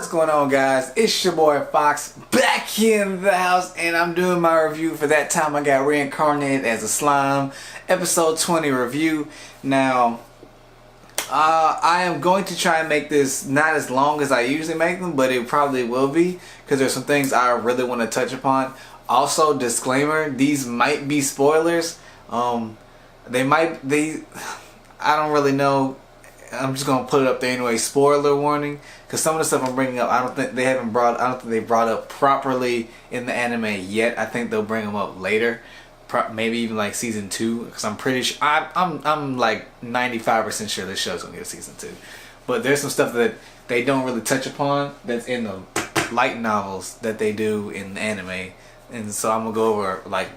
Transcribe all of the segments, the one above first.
What's going on, guys? It's your boy Fox back in the house, and I'm doing my review for That Time I Got Reincarnated as a Slime, episode 20 review. Now, I am going to try and make this not as long as I usually make them, but it probably will be because there's some things I really want to touch upon. Also, disclaimer: these might be spoilers. I don't really know. I'm just gonna put it up there anyway. Spoiler warning, because some of the stuff I'm bringing up, I don't think they brought up properly in the anime yet. I think they'll bring them up later, maybe even like season 2. Because I'm pretty sure I'm like 95% sure this show's gonna get a season 2. But there's some stuff that they don't really touch upon that's in the light novels that they do in the anime, and so I'm gonna go over like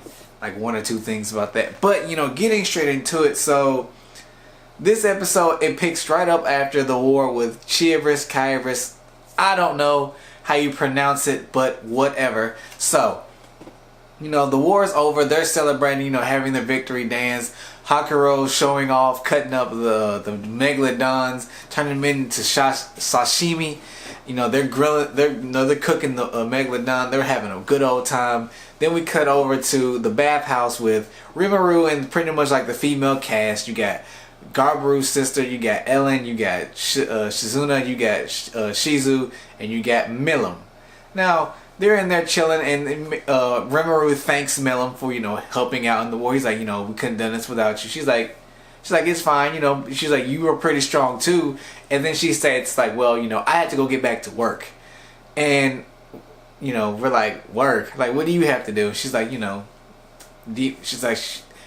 one or two things about that. But getting straight into it. So this episode, it picks right up after the war with Kyrus. I don't know how you pronounce it, but whatever. So, the war is over. They're celebrating, having their victory dance. Hakuro's showing off, cutting up the megalodons, turning them into sashimi. They're grilling. They're cooking the megalodon. They're having a good old time. Then we cut over to the bathhouse with Rimuru and pretty much like the female cast. You got Garbaru's sister, you got Ellen, you got Shizuna, you got Shizu, and you got Milim. Now, they're in there chilling, and Rimuru thanks Milim for, helping out in the war. He's like, we couldn't have done this without you. She's like, it's fine, she's like, you were pretty strong too. And then she said, it's like, well, I had to go get back to work. And, we're like, work? Like, what do you have to do? She's like, she's like,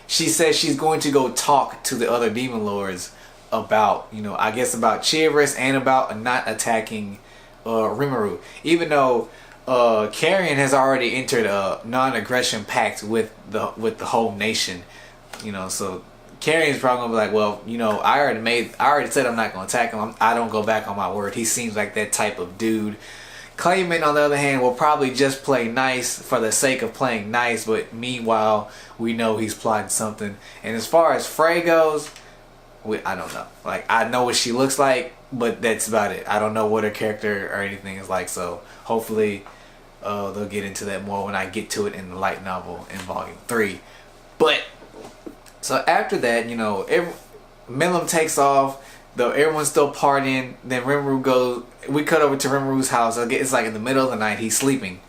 she says she's going to go talk to the other demon lords about, I guess about Kyrus and about not attacking Rimuru. Even though Carrion has already entered a non-aggression pact with the whole nation, so Carrion's probably gonna be like, well, I already said I'm not gonna attack him. I don't go back on my word. He seems like that type of dude. Clayman, on the other hand, will probably just play nice for the sake of playing nice, but meanwhile, we know he's plotting something. And as far as Frey goes, I don't know. Like, I know what she looks like, but that's about it. I don't know what her character or anything is like, so hopefully they'll get into that more when I get to it in the light novel in Volume 3. But, so after that, Milim takes off. Though everyone's still partying, then Rimuru goes. We cut over to Rimuru's house. It's like in the middle of the night. He's sleeping,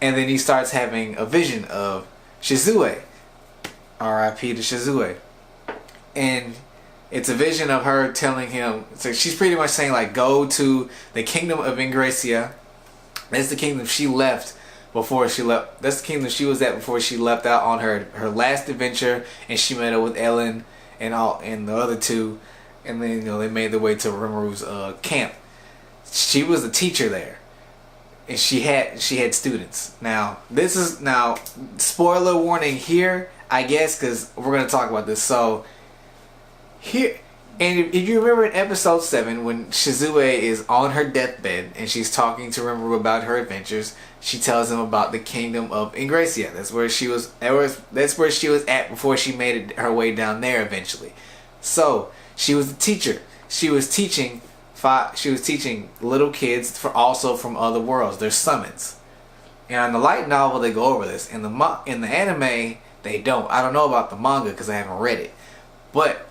and then he starts having a vision of Shizue. R.I.P. to Shizue. And it's a vision of her telling him. So she's pretty much saying like, go to the kingdom of Ingracia. That's the kingdom she left before she left. That's the kingdom she was at before she left out on her last adventure, and she met up with Ellen and the other two. And then they made their way to Rimuru's camp. She was a teacher there, and she had students. Now spoiler warning here, I guess, because we're gonna talk about this. So here, and if you remember in episode 7 when Shizue is on her deathbed and she's talking to Rimuru about her adventures, she tells him about the kingdom of Ingracia. That's where she was. That's where she was at before she made her way down there eventually. So she was a teacher. She was teaching little kids also from other worlds. They're summons. And in the light novel they go over this. In the anime they don't. I don't know about the manga because I haven't read it. But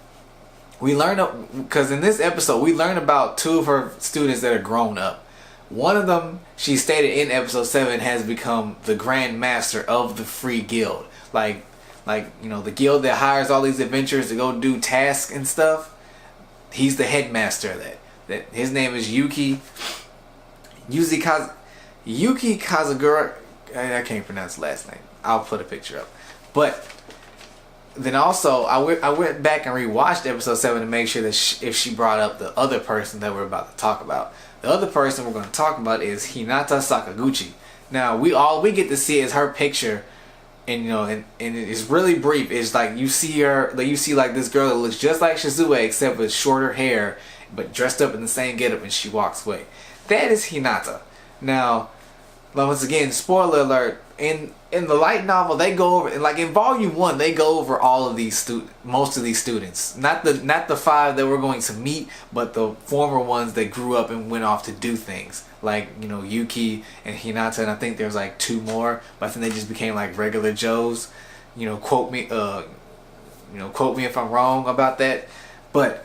we learn, because in this episode we learn about 2 of her students that are grown up. One of them, she stated in episode 7, has become the Grand Master of the Free Guild. Like the guild that hires all these adventurers to go do tasks and stuff. He's the headmaster of that. His name is Yuki Kazagura. I can't pronounce the last name. I'll put a picture up. But then also, I went back and rewatched episode 7 to make sure that if she brought up the other person that we're about to talk about. The other person we're going to talk about is Hinata Sakaguchi. Now, all we get to see is her picture. And and it's really brief. It's like you see her, like you see like this girl that looks just like Shizue except with shorter hair, but dressed up in the same getup, and she walks away. That is Hinata. Now, once again, spoiler alert. in the light novel, they go over, like in volume 1, they go over all of these most of these students, not the 5 that we're going to meet, but the former ones that grew up and went off to do things, like, you know, Yuki and Hinata, and I think there's like 2 more, but I think they just became like regular Joes. You know, quote me if I'm wrong about that, but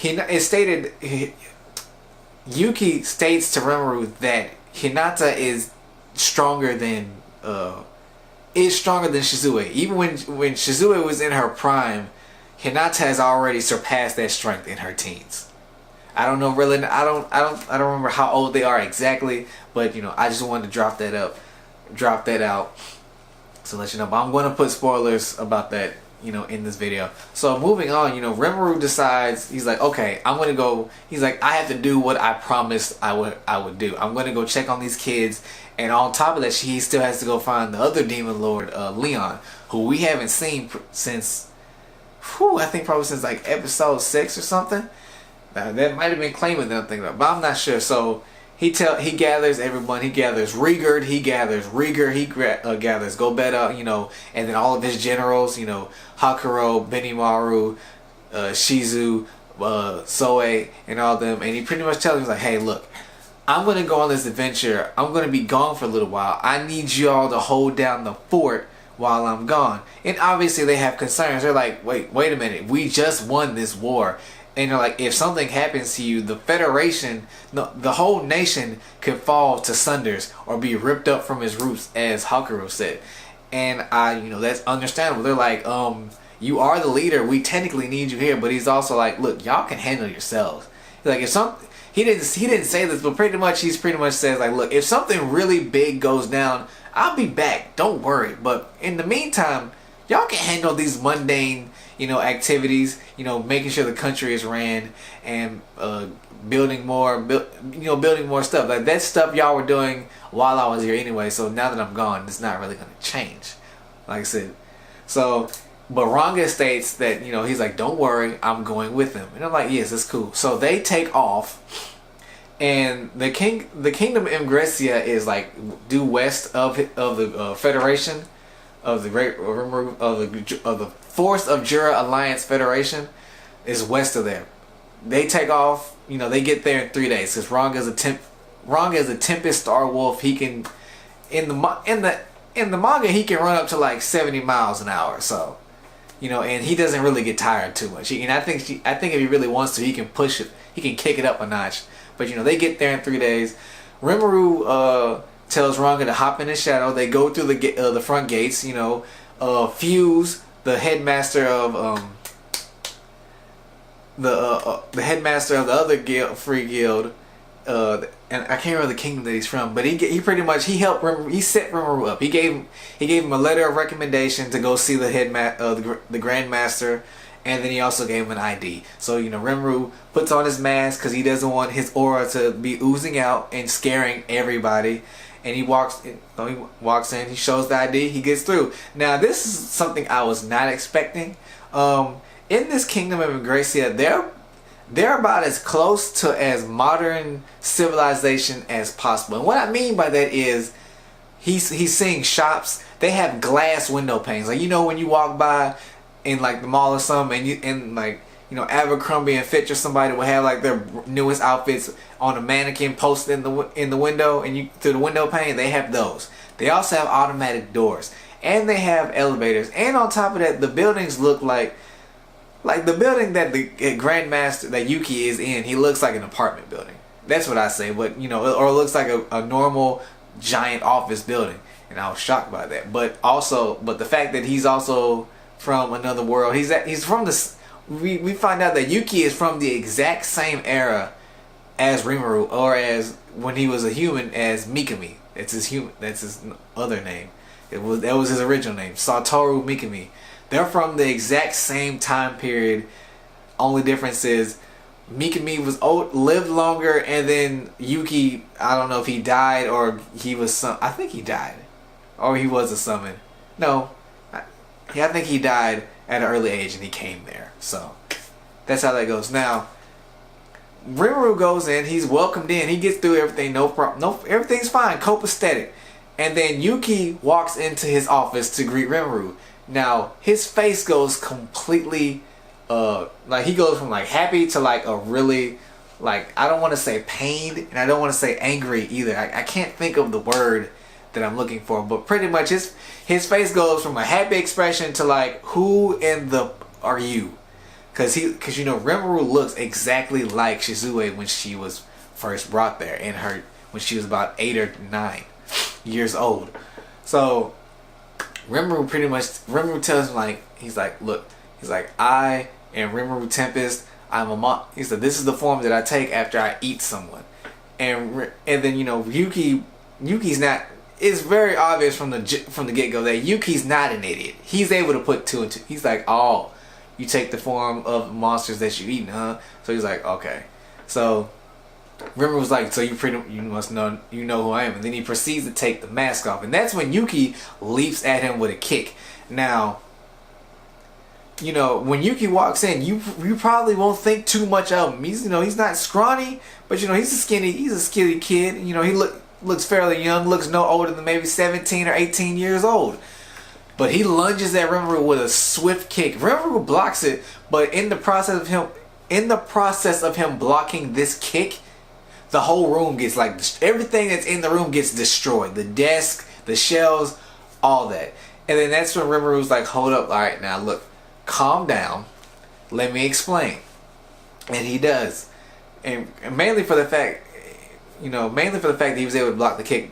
it stated, Yuki states to Rimuru that Hinata is stronger than Shizue. Even when Shizue was in her prime, Hinata has already surpassed that strength in her teens. I don't know really. I don't remember how old they are exactly, but you know, I just wanted to drop that out, to let you know. But I'm going to put spoilers about that, you know, in this video. So moving on, you know, Rimuru decides, he's like, okay, I'm gonna go. He's like, I have to do what I promised I would do. I'm gonna go check on these kids, and on top of that, he still has to go find the other demon lord, Leon, who we haven't seen since, I think probably since like episode 6 or something. That might have been claiming that I'm thinking about, but I'm not sure. So he gathers everyone. He gathers Rigurd. He gathers Gobeta, you know, and then all of his generals, you know, Hakuro, Benimaru, Shizu, Soe, and all of them. And he pretty much tells them, like, hey, look, I'm going to go on this adventure. I'm going to be gone for a little while. I need you all to hold down the fort while I'm gone. And obviously they have concerns. They're like, wait a minute. We just won this war. And they're like, if something happens to you, the Federation, no, the whole nation could fall to sunders or be ripped up from its roots, as Hakuro said. And you know, that's understandable. They're like, you are the leader. We technically need you here. But he's also like, look, y'all can handle yourselves. He's like, he didn't say this, but he's pretty much says like, look, if something really big goes down, I'll be back. Don't worry. But in the meantime, y'all can handle these mundane, you know, activities, you know, making sure the country is ran and building more stuff. Like that stuff y'all were doing while I was here anyway. So now that I'm gone, it's not really going to change. Like I said. So, but Ranga states that, you know, he's like, don't worry, I'm going with them. And I'm like, yes, that's cool. So they take off, and the kingdom of Imgresia is like due west of the Federation, of the the Force of Jura Alliance Federation is west of there. They take off, you know, they get there in 3 days because Ranga is a Tempest Star Wolf. He can in the manga he can run up to like 70 miles an hour. So, you know, and he doesn't really get tired too much. And I think if he really wants to, he can push it. He can kick it up a notch. But you know, they get there in 3 days. Rimuru tells Ranga to hop in his shadow. They go through the front gates. You know, Fuse, the headmaster of the headmaster of the other guild, free guild, and I can't remember the kingdom that he's from, but he pretty much helped Rimuru. He set Rimuru up. He gave him a letter of recommendation to go see the the grandmaster, and then he also gave him an ID. So you know, Rimuru puts on his mask because he doesn't want his aura to be oozing out and scaring everybody. And he walks in, he shows the ID, he gets through. Now this is something I was not expecting. In this kingdom of Imgresia, they're about as close to as modern civilization as possible. And what I mean by that is he's seeing shops, they have glass window panes. Like, you know, when you walk by in like the mall or something, and like, you know, Abercrombie and Fitch or somebody will have like their newest outfits on a mannequin posted in the window, and you through the window pane, they have those. They also have automatic doors, and they have elevators. And on top of that, the buildings look like the building that the Grandmaster that Yuki is in. He looks like an apartment building. That's what I say. But you know, or it looks like a normal giant office building. And I was shocked by that. But the fact that he's also from another world. He's from this. We find out that Yuki is from the exact same era as Rimuru, or as when he was a human, as Mikami. That's his other name. That was his original name, Satoru Mikami. They're from the exact same time period. Only difference is Mikami lived longer, and then Yuki, I don't know if he died or he was I think he died, or he was a summon. No, I think he died at an early age and he came there. So that's how that goes. Now Rimuru goes in, he's welcomed in, he gets through everything, no problem, everything's fine, copacetic. And then Yuki walks into his office to greet Rimuru. Now his face goes completely, like he goes from like happy to like a really, like, I don't want to say pained and I don't want to say angry either. I can't think of the word that I'm looking for, but pretty much his face goes from a happy expression to like, who in the are you? Because you know, Rimuru looks exactly like Shizue when she was first brought there, when she was about 8 or 9 years old. So Rimuru tells him, like, he's like, look, he's like, I am Rimuru Tempest. He said, this is the form that I take after I eat someone. And then, you know, Yuki's not. It's very obvious from the get go that Yuki's not an idiot. He's able to put 2 and 2. He's like, oh, you take the form of monsters that you eat, huh? So he's like, okay. So Rimuru was like, so you must know, you know who I am. And then he proceeds to take the mask off, and that's when Yuki leaps at him with a kick. Now, you know, when Yuki walks in, you probably won't think too much of him. He's not scrawny, but you know, he's a skinny kid. You know, he looks fairly young, looks no older than maybe 17 or 18 years old. But he lunges at Rimuru with a swift kick. Rimuru blocks it, but in the process of him blocking this kick, the whole room gets, like, everything that's in the room gets destroyed. The desk, the shelves, all that. And then that's when Rimuru's like, hold up, all right, now look, calm down, let me explain. And he does. And mainly for the fact that he was able to block the kick,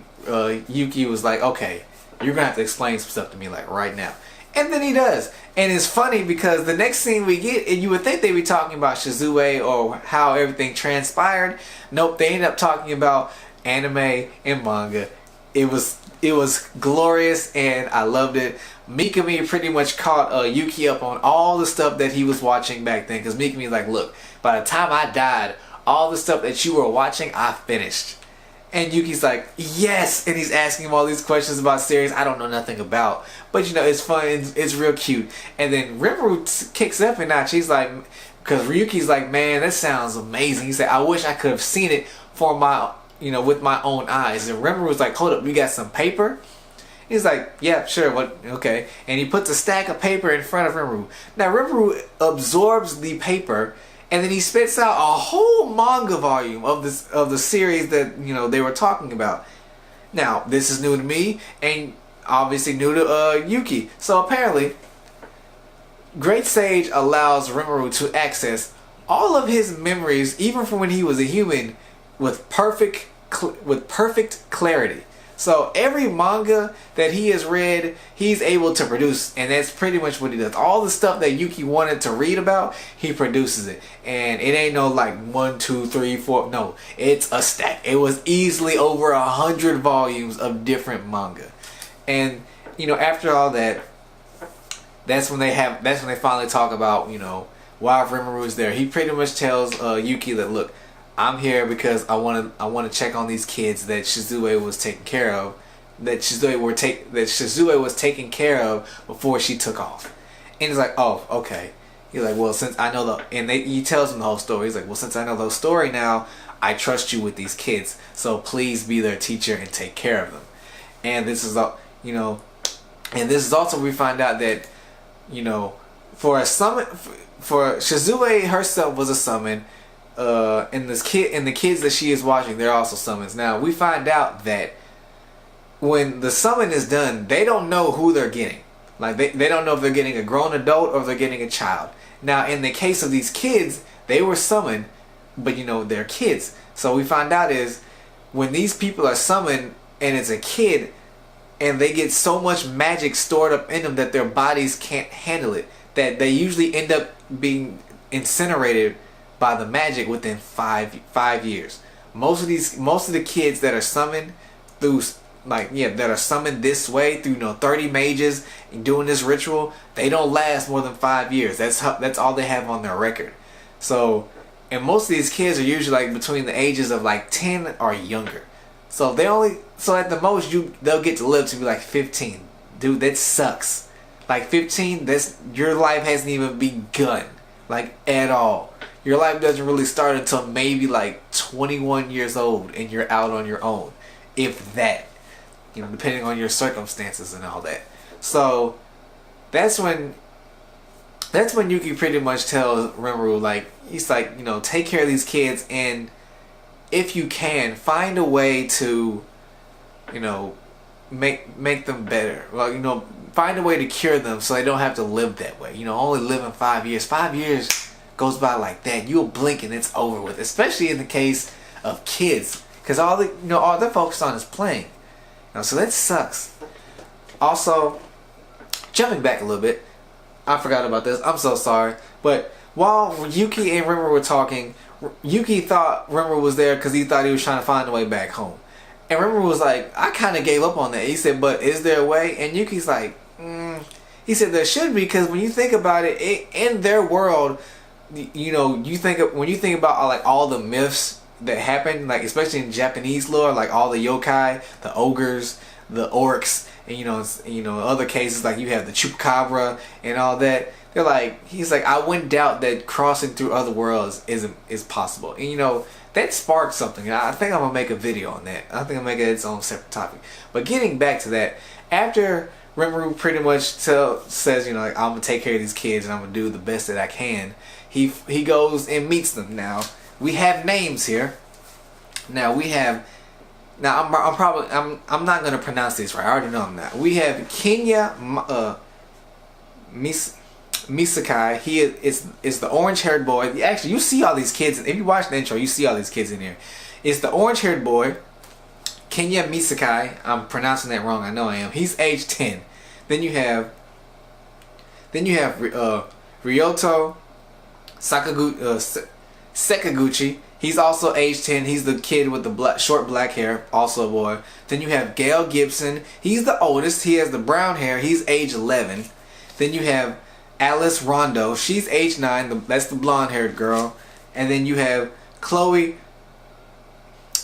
Yuki was like, okay, you're gonna have to explain some stuff to me, like, right now. And then he does. And it's funny because the next scene we get, and you would think they'd be talking about Shizue or how everything transpired. Nope, they end up talking about anime and manga. It was glorious, and I loved it. Mikami pretty much caught Yuki up on all the stuff that he was watching back then, because Mikami's like, look, by the time I died, all the stuff that you were watching, I finished. And Yuki's like, yes! And he's asking him all these questions about series I don't know nothing about. But you know, it's fun, it's real cute. And then Rimuru kicks up a notch. He's like, because Ryuki's like, man, that sounds amazing. He said, I wish I could have seen it with my own eyes. And Rimuru's like, hold up, you got some paper? He's like, yeah, sure, what, okay. And he puts a stack of paper in front of Rimuru. Now Rimuru absorbs the paper, and then he spits out a whole manga volume of the series that, you know, they were talking about. Now, this is new to me, and obviously new to Yuki. So apparently, Great Sage allows Rimuru to access all of his memories, even from when he was a human, with perfect clarity. So every manga that he has read, he's able to produce, and that's pretty much what he does. All the stuff that Yuki wanted to read about, he produces it. And it ain't no like 1, 2, 3, 4. No, it's a stack. It was easily over 100 volumes of different manga. And you know, after all that, that's when they finally talk about, you know, why Rimuru is there. He pretty much tells Yuki that, look, I'm here because I want to check on these kids that Shizue was taking care of, that Shizue was taking care of before she took off. And he's like, oh, okay. He's like, well, since I know he tells him the whole story. He's like, well, since I know the whole story now, I trust you with these kids. So please be their teacher and take care of them. And this is also where we find out that, you know, for Shizue herself was a summon. And the kids that she is watching, they're also summons. Now we find out that when the summon is done, they don't know who they're getting. Like they don't know if they're getting a grown adult or if they're getting a child. Now in the case of these kids, they were summoned, but you know, they're kids. So we find out is when these people are summoned and it's a kid, and they get so much magic stored up in them that their bodies can't handle it, that they usually end up being incinerated by the magic within 5 years. Most of the kids that are summoned that are summoned this way through 30 mages and doing this ritual, they don't last more than 5 years. That's all they have on their record. So, and most of these kids are usually like between the ages of like 10 or younger. So at the most they'll get to live to be like 15. Dude, that sucks. Like 15, your life hasn't even begun, like at all. Your life doesn't really start until maybe like 21 years old and you're out on your own, if that. depending on your circumstances and all that. So that's when Yuki pretty much tells Rimuru, like, he's like, take care of these kids, and if you can, find a way to, make them better. Well, find a way to cure them so they don't have to live that way. Only living 5 years. 5 years goes by like that. You'll blink and it's over with. Especially in the case of kids, because all they're focused on is playing. So that sucks. Also, jumping back a little bit, I forgot about this. I'm so sorry. But while Yuki and Rimuru were talking, Yuki thought Rimuru was there because he thought he was trying to find a way back home. And Rimuru was like, I kind of gave up on that. He said, but is there a way? And Yuki's like, he said there should be, because when you think about it, in their world, when you think about like all the myths that happen, like especially in Japanese lore, like all the yokai, the ogres, the orcs, and other cases like you have the chupacabra and all that. They're like, he's like, I wouldn't doubt that crossing through other worlds is possible. And that sparked something. I think I'm gonna make a video on that. I think I'm gonna make it its own separate topic. But getting back to that, after Rimuru pretty much says, like, I'm gonna take care of these kids and I'm gonna do the best that I can, he goes and meets them. Now we have names here. I'm not gonna pronounce this right. I already know I'm not. We have Kenya Misakai. He is the orange-haired boy. Actually, you see all these kids. If you watch the intro, you see all these kids in here. It's the orange-haired boy, Kenya Misakai. I'm pronouncing that wrong. I know I am. He's age 10. Then you have Ryoto Sakaguchi. He's also age 10. He's the kid with the short black hair, also a boy. Then you have Gail Gibson. He's the oldest. He has the brown hair. He's age 11. Then you have Alice Rondo. She's age 9. That's the blonde-haired girl. And then you have Chloe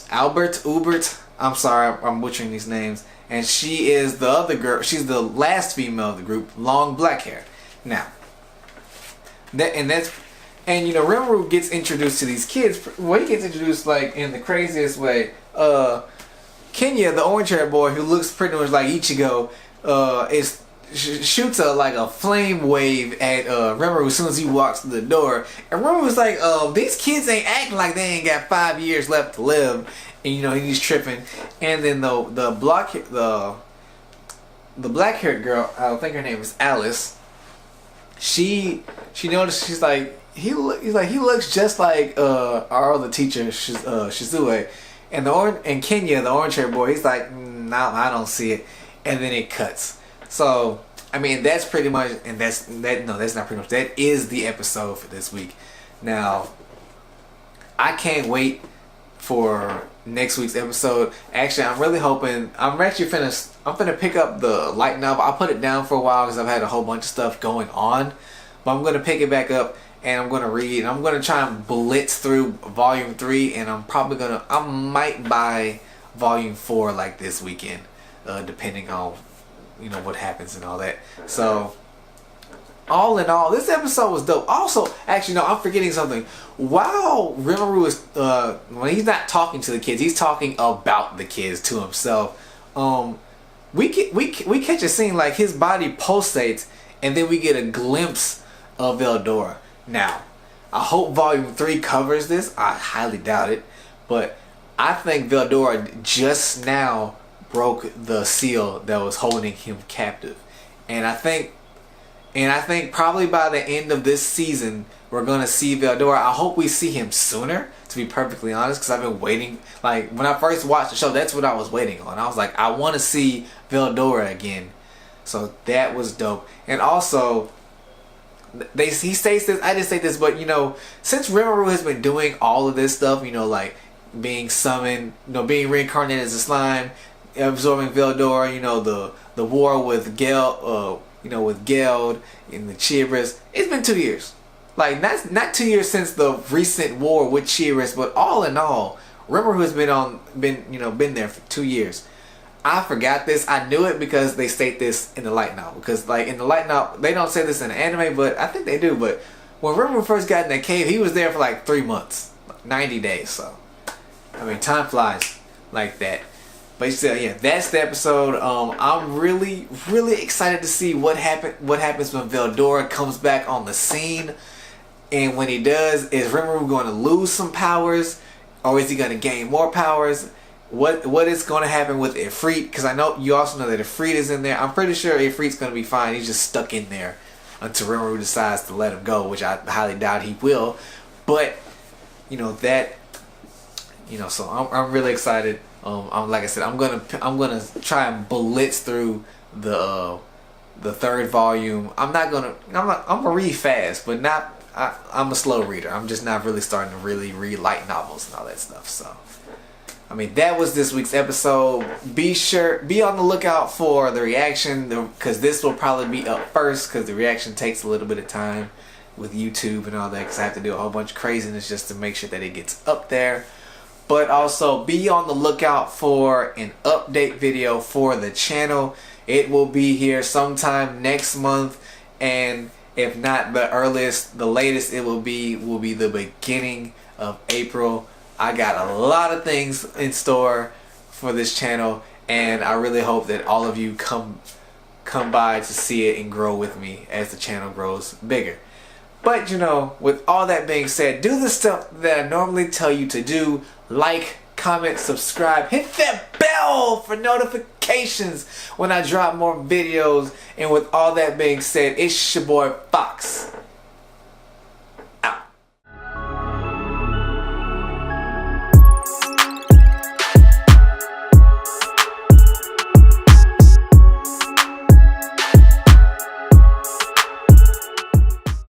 Ubert. I'm sorry, I'm butchering these names. And she is the other girl. She's the last female of the group. Long black hair. Now, Rimuru gets introduced to these kids. Well, he gets introduced like in the craziest way. Kenya, the orange-haired boy who looks pretty much like Ichigo, shoots like a flame wave at Rimuru as soon as he walks through the door. And Rimuru's like, these kids ain't acting like they ain't got 5 years left to live. And he's tripping. And then the black-haired girl, I think her name is Alice. She noticed, she's like, he looks just like our other teacher, Shizue. And Kenya, the orange-haired boy, he's like, no, I don't see it. And then it cuts. So, that's pretty much, and that's not pretty much, that is the episode for this week. Now, I can't wait for next week's episode. Actually, I'm really hoping, I'm finna pick up the light novel. I'll put it down for a while because I've had a whole bunch of stuff going on. But I'm gonna pick it back up and I'm gonna read, and I'm gonna try and blitz through volume 3, and I might buy volume 4 like this weekend, depending on what happens and all that. So all in all, this episode was dope. Also, actually, no, I'm forgetting something. While Rimuru is when he's not talking to the kids, he's talking about the kids to himself. We catch a scene like his body pulsates, and then we get a glimpse of Veldora. Now, I hope volume 3 covers this. I highly doubt it, but I think Veldora just now broke the seal that was holding him captive, and I think probably by the end of this season we're gonna see Veldora. I hope we see him sooner, to be perfectly honest, because I've been waiting. Like when I first watched the show, that's what I was waiting on. I was like, I want to see Veldora again. So that was dope. And also, he states this. I didn't say this, but since Rimuru has been doing all of this stuff, like being summoned, being reincarnated as a slime, absorbing Veldora, the war with Geld, with Geld and the Chihiras. It's been 2 years. Like not 2 years since the recent war with Chihiras, but all in all, Rimuru has been there for 2 years. I forgot this. I knew it because they state this in the light novel. Because like in the light novel, they don't say this in the anime, but I think they do. But when Rimuru first got in that cave, he was there for like 3 months, 90 days. So time flies like that. But still, yeah, that's the episode. I'm really excited to see what happens when Veldora comes back on the scene. And when he does, is Rimuru going to lose some powers, or is he going to gain more powers? What is going to happen with Ifrit? Because I know you also know that Ifrit is in there. I'm pretty sure Ifrit's going to be fine. He's just stuck in there until Rimuru decides to let him go, which I highly doubt he will. But you know that, you know, so I'm really excited. Like I said, I'm gonna try and blitz through the third volume. I'm gonna read fast, but not. I'm a slow reader. I'm just not really starting to really read light novels and all that stuff. So, I mean, that was this week's episode. Be on the lookout for the reaction, because this will probably be up first, because the reaction takes a little bit of time with YouTube and all that, because I have to do a whole bunch of craziness just to make sure that it gets up there. But also be on the lookout for an update video for the channel. It will be here sometime next month, and if not the earliest, the latest it will be the beginning of April. I got a lot of things in store for this channel, and I really hope that all of you come by to see it and grow with me as the channel grows bigger. But you know, with all that being said, do the stuff that I normally tell you to do. Like, comment, subscribe, hit that bell for notifications when I drop more videos. And with all that being said, it's your boy Fox.